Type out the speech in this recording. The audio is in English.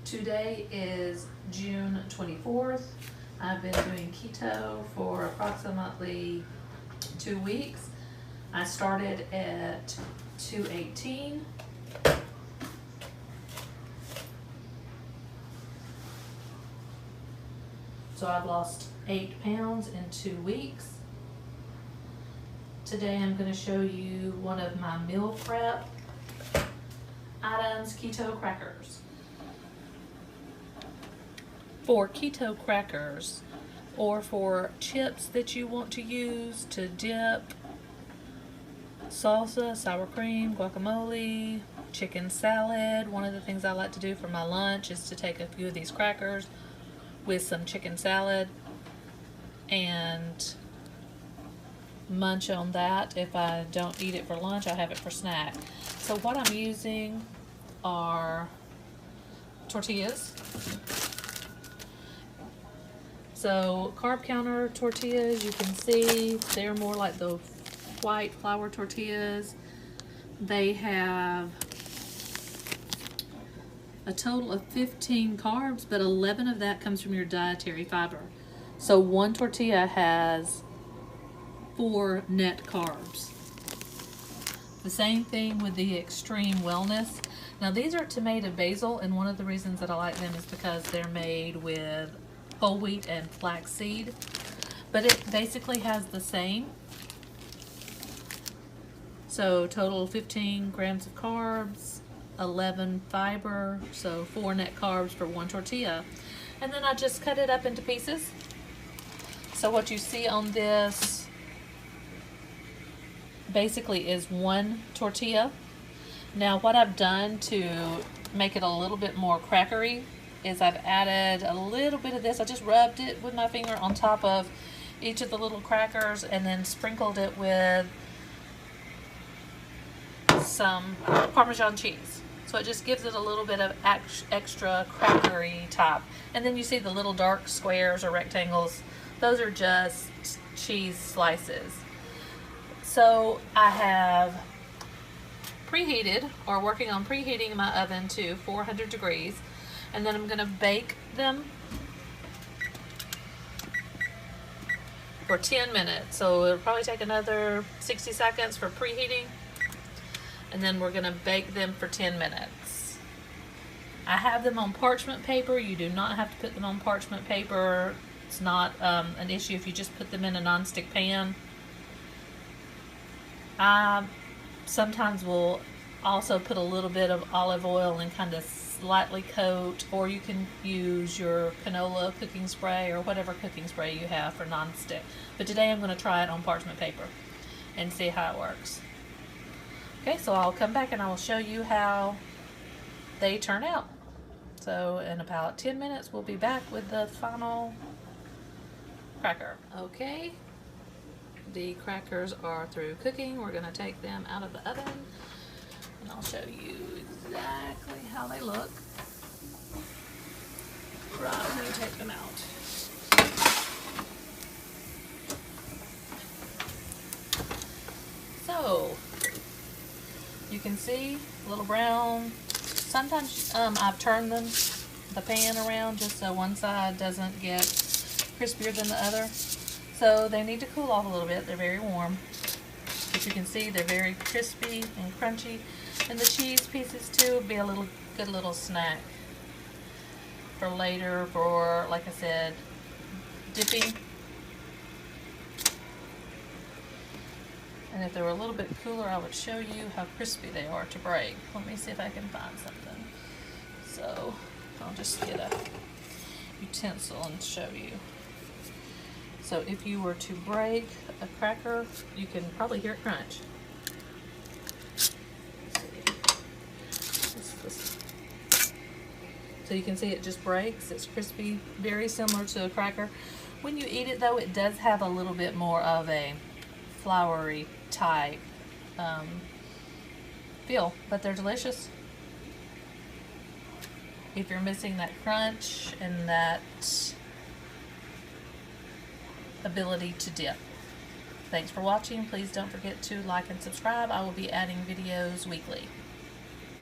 Today is June 24th. I've been doing keto for approximately 2 weeks. I started at 218. So I've lost 8 pounds in 2 weeks. Today I'm going to show you one of my meal prep items, Keto Crackers. For Keto Crackers, or for chips that you want to use to dip salsa, sour cream, guacamole, chicken salad. One of the things I like to do for my lunch is to take a few of these crackers with some chicken salad and munch on that. If I don't eat it for lunch, I have it for snack. So what I'm using are tortillas. So carb counter tortillas, you can see they're more like the white flour tortillas. They have a total of 15 carbs, but 11 of that comes from your dietary fiber. So one tortilla has 4 net carbs. The same thing with the Extreme Wellness. Now these are tomato basil, and one of the reasons that I like them is because they're made with whole wheat and flaxseed, but it basically has the same. So total 15 grams of carbs, 11 fiber, so 4 net carbs for one tortilla. And then I just cut it up into pieces. So what you see on this basically is one tortilla. Now what I've done to make it a little bit more crackery is I've added a little bit of this. I just rubbed it with my finger on top of each of the little crackers and then sprinkled it with some Parmesan cheese. So it just gives it a little bit of extra crackery top. And then you see the little dark squares or rectangles. Those are just cheese slices. So I have preheated, or working on preheating my oven to 400 degrees. And then I'm going to bake them for 10 minutes. So it'll probably take another 60 seconds for preheating. And then we're going to bake them for 10 minutes. I have them on parchment paper. You do not have to put them on parchment paper. It's not an issue if you just put them in a nonstick pan. I sometimes will also put a little bit of olive oil and kind of slightly coat, or you can use your canola cooking spray or whatever cooking spray you have for nonstick. But today I'm going to try it on parchment paper and see how it works. Okay, so I'll come back and I will show you how they turn out. So in about 10 minutes we'll be back with the final cracker. Okay, the crackers are through cooking. We're going to take them out of the oven and I'll show you exactly how they look right when you take them out. So you can see a little brown. Sometimes I've turned the pan around just so one side doesn't get crispier than the other. So they need to cool off a little bit. They're very warm. But you can see they're very crispy and crunchy. And the cheese pieces too would be a good little snack for later, for, like I said, dipping. And if they were a little bit cooler, I would show you how crispy they are to break. Let me see if I can find something. So I'll just get a utensil and show you. So if you were to break a cracker, you can probably hear it crunch. So you can see it just breaks. It's crispy, very similar to a cracker. When you eat it though, it does have a little bit more of a floury type feel, but they're delicious. If you're missing that crunch and that ability to dip. Thanks for watching. Please don't forget to like and subscribe. I will be adding videos weekly.